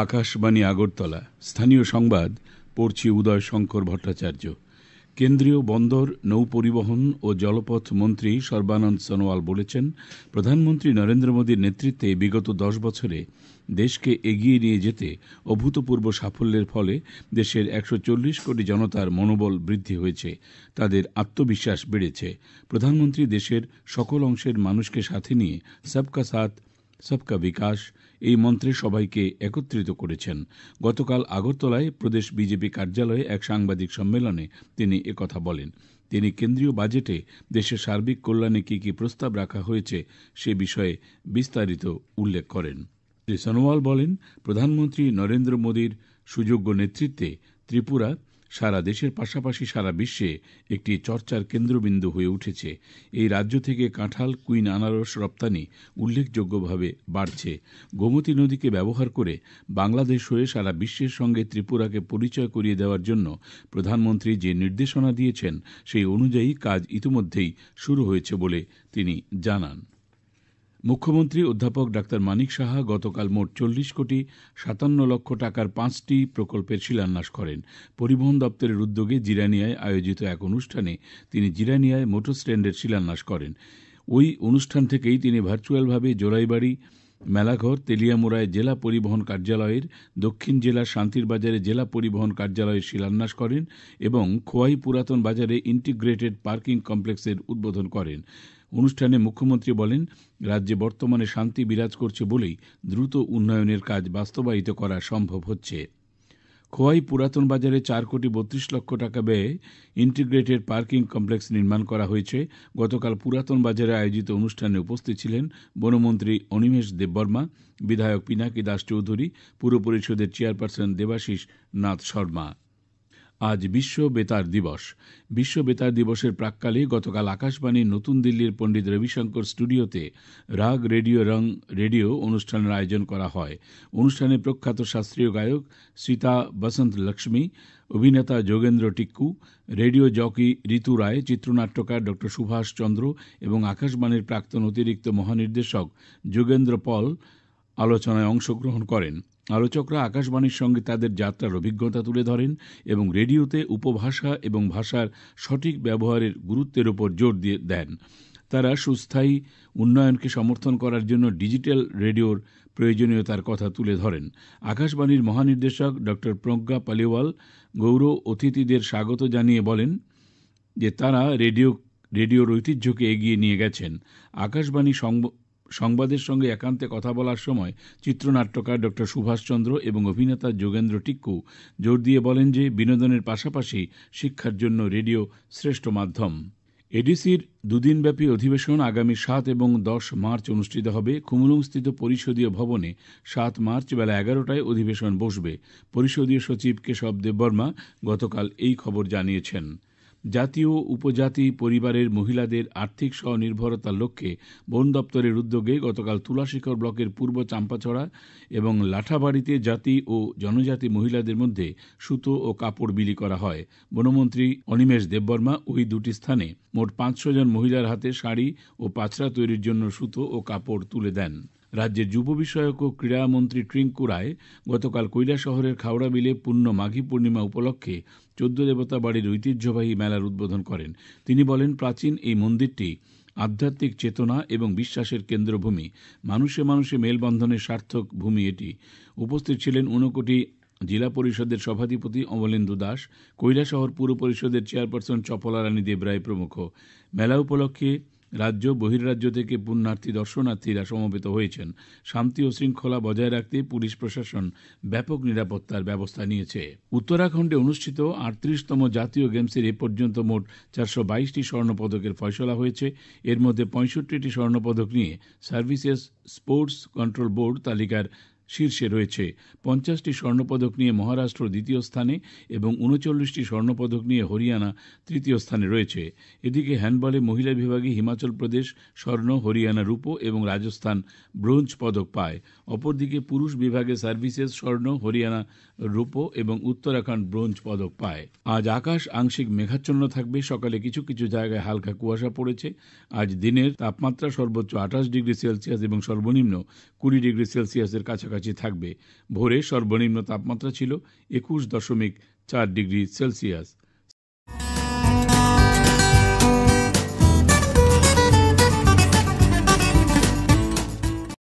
আকাশবাণী আগরতলা, স্থানীয় সংবাদ পড়ছি উদয় শঙ্কর ভট্টাচার্য। কেন্দ্রীয় বন্দর, নৌ পরিবহন ও জলপথ মন্ত্রী সর্বানন্দ সোনোয়াল বলেছেন, প্রধানমন্ত্রী নরেন্দ্র মোদীর নেতৃত্বে বিগত 10 বছরে দেশকে এগিয়ে নিয়ে যেতে অভূতপূর্ব সাফল্যের ফলে দেশের 140 কোটি জনতার মনোবল বৃদ্ধি হয়েছে, তাদের আত্মবিশ্বাস বেড়েছে। প্রধানমন্ত্রী দেশের সকল অংশের মানুষকে সাথে নিয়ে সবকা সাথ সবকা বিকাশ এই মন্ত্রে সবাইকে একত্রিত করেছেন। গতকাল আগরতলায় প্রদেশ বিজেপি কার্যালয়ে এক সাংবাদিক সম্মেলনে তিনি একথা বলেন। তিনি কেন্দ্রীয় বাজেটে দেশের সার্বিক কল্যাণে কি কি প্রস্তাব রাখা হয়েছে সে বিষয়ে বিস্তারিত উল্লেখ করেন। শ্রী সোনোয়াল বলেন, প্রধানমন্ত্রী নরেন্দ্র মোদীর সুযোগ্য নেতৃত্বে ত্রিপুরা সারা দেশের পাশাপাশি সারা বিশ্বে একটি চর্চার কেন্দ্রবিন্দু হয়ে উঠেছে। এই রাজ্য থেকে কাঁঠাল, কুইন আনারস রপ্তানি উল্লেখযোগ্যভাবে বাড়ছে। গোমতী নদীকে ব্যবহার করে বাংলাদেশ হয়ে সারা বিশ্বের সঙ্গে ত্রিপুরাকে পরিচয় করিয়ে দেওয়ার জন্য প্রধানমন্ত্রী যে নির্দেশনা দিয়েছেন সেই অনুযায়ী কাজ ইতিমধ্যেই শুরু হয়েছে বলে তিনি জানান। মুখ্যমন্ত্রী অধ্যাপক ডাক্তার মানিক সাহা গতকাল মোট 40 কোটি 57 লক্ষ টাকার 5টি প্রকল্পের শিলান্যাস করেন। পরিবহন দপ্তরের উদ্যোগে জিরানিয়ায় আয়োজিত এক অনুষ্ঠানে তিনি জিরানিয়ায় মোটর স্ট্যান্ডের শিলান্যাস করেন। ওই অনুষ্ঠান থেকেই তিনি ভার্চুয়ালভাবে জোলাইবাড়ি, মেলাঘর, তেলিয়ামুড়ায় জেলা পরিবহন কার্যালয়ের, দক্ষিণ জেলার শান্তির বাজারে জেলা পরিবহন কার্যালয়ের শিলান্যাস করেন এবং খোয়াই পুরাতন বাজারে ইন্টিগ্রেটেড পার্কিং কমপ্লেক্সের উদ্বোধন করেন। অনুষ্ঠানে মুখ্যমন্ত্রী বলেন, রাজ্যে বর্তমানে শান্তি বিরাজ করছে বলেই দ্রুত উন্নয়নের কাজ বাস্তবায়িত করা সম্ভব হচ্ছে। খোয়াই পুরাতন বাজারে 4 কোটি 32 লক্ষ টাকা ব্যয়ে ইন্টিগ্রেটেড পার্কিং কমপ্লেক্স নির্মাণ করা হয়েছে। গতকাল পুরাতন বাজারে আয়োজিত অনুষ্ঠানে উপস্থিত ছিলেন বনমন্ত্রী অনিমেষ দেববর্মা, বিধায়ক পিনাকি দাস চৌধুরী, পুর পরিষদের চেয়ারপারসন দেবাশিস নাথ শর্মা। আজ বিশ্ব বেতার দিবস। বিশ্ব বেতার দিবসের প্রাক্কালে গতকাল আকাশবাণীর নতুন দিল্লির পণ্ডিত রবিশঙ্কর স্টুডিওতে রাগ রেডিও রং রেডিও অনুষ্ঠানের আয়োজন করা হয়। অনুষ্ঠানে প্রখ্যাত শাস্ত্রীয় গায়ক সীতা বসন্ত লক্ষ্মী, অভিনেতা যোগেন্দ্র টিক্কু, রেডিও জকি ঋতু রায়, চিত্রনাট্যকার ড সুভাষ চন্দ্র এবং আকাশবাণীর প্রাক্তন অতিরিক্ত মহানির্দেশক যোগেন্দ্র পল আলোচনায় অংশগ্রহণ করেন। আলোচকরা আকাশবাণীর সঙ্গে তাদের যাত্রার অভিজ্ঞতা তুলে ধরেন এবং রেডিওতে উপভাষা এবং ভাষার সঠিক ব্যবহারের গুরুত্বের উপর জোর দেন। তারা সুস্থায়ী উন্নয়নকে সমর্থন করার জন্য ডিজিটাল রেডিওর প্রয়োজনীয়তার কথা তুলে ধরেন। আকাশবাণীর মহানির্দেশক ড প্রজ্ঞা পালিওয়াল গৌর অতিথিদের স্বাগত জানিয়ে বলেন যে তারা রেডিওর ঐতিহ্যকে এগিয়ে নিয়ে গেছেন। আকাশবাণী সংবাদের সঙ্গে একান্তে কথা বলার সময় চিত্রনাট্যকার ড সুভাষচন্দ্র এবং অভিনেতা যোগেন্দ্র টিক্কু জোর দিয়ে বলেন যে বিনোদনের পাশাপাশি শিক্ষার জন্য রেডিও শ্রেষ্ঠ মাধ্যম। এডিসির দুদিনব্যাপী অধিবেশন আগামী 7 এবং 10 মার্চ অনুষ্ঠিত হবে। খুমুলুংস্থিত পরিষদীয় ভবনে 7 মার্চ বেলা 11টায় অধিবেশন বসবে। পরিষদীয় সচিব কেশব দেববর্মা গতকাল এই খবর জানিয়েছেন। জাতীয় উপজাতি পরিবারের মহিলাদের আর্থিক স্বনির্ভরতার লক্ষ্যে বন দপ্তরের উদ্যোগে গতকাল তুলাশিখর ব্লকের পূর্ব চাম্পাছড়া এবং লাঠাবাড়িতে জাতি ও জনজাতি মহিলাদের মধ্যে সুতো ও কাপড় বিলি করা হয়। বনমন্ত্রী অনিমেষ দেববর্মা ওই দুটি স্থানে মোট 500 জন মহিলার হাতে শাড়ি ও পাছড়া তৈরির জন্য সুতো ও কাপড় তুলে দেন। রাজ্যের যুব বিষয়ক ও ক্রীড়ামন্ত্রী ট্রিঙ্কু রায় গতকাল কৈলাসহরের খাওড়া বিলে পূর্ণ মাঘী পূর্ণিমা উপলক্ষে 14 দেবতা বাড়ির ঐতিহ্যবাহী মেলার উদ্বোধন করেন। তিনি বলেন, প্রাচীন এই মন্দিরটি আধ্যাত্মিক চেতনা এবং বিশ্বাসের কেন্দ্রভূমি। মানুষে মানুষে মেলবন্ধনের সার্থক ভূমি এটি। উপস্থিত ছিলেন ঊনকোটি জেলা পরিষদের সভাধিপতি অমলেন্দু দাস, কৈলাসহর পুর পরিষদের চেয়ারপারসন চপলা রানী দেবরায় প্রমুখ। মেলা উপলক্ষে রাজ্য বহির্রাজ্য থেকে পুণ্যার্থী দর্শনার্থীরা সমবেত হয়েছেন। শান্তি ও শৃঙ্খলা বজায় রাখতে পুলিশ প্রশাসন ব্যাপক নিরাপত্তার ব্যবস্থা নিয়েছে। উত্তরাখণ্ডে অনুষ্ঠিত 38তম জাতীয় গেমসের এ পর্যন্ত মোট 422টি স্বর্ণপদকের ফয়সলা হয়েছে। এর মধ্যে 65টি স্বর্ণপদক নিয়ে সার্ভিসেস স্পোর্টস কন্ট্রোল বোর্ড তালিকার শীর্ষে রয়েছে। 50টি স্বর্ণপদক নিয়ে মহারাষ্ট্র দ্বিতীয় স্থানে এবং 39টি স্বর্ণপদক নিয়ে হরিয়ানা তৃতীয় স্থানে রয়েছে। এদিকে হ্যান্ডবলে মহিলা বিভাগে হিমাচল প্রদেশ স্বর্ণ, হরিয়ানা রূপো এবং রাজস্থান ব্রোঞ্জ পদক পায়। অপরদিকে পুরুষ বিভাগে সার্ভিসেস স্বর্ণ, হরিয়ানা রূপো এবং উত্তরাখণ্ড ব্রোঞ্জ পদক পায়। আজ আকাশ আংশিক মেঘাচ্ছন্ন থাকবে। সকালে কিছু কিছু জায়গায় হালকা কুয়াশা পড়েছে। আজ দিনের তাপমাত্রা সর্বোচ্চ 28 ডিগ্রি সেলসিয়াস এবং সর্বনিম্ন 20 ডিগ্রি সেলসিয়াসের কাছাকাছি থাকবে। ভোরে সর্বনিম্ন তাপমাত্রা ছিল 21.4 ডিগ্রি সেলসিয়াস।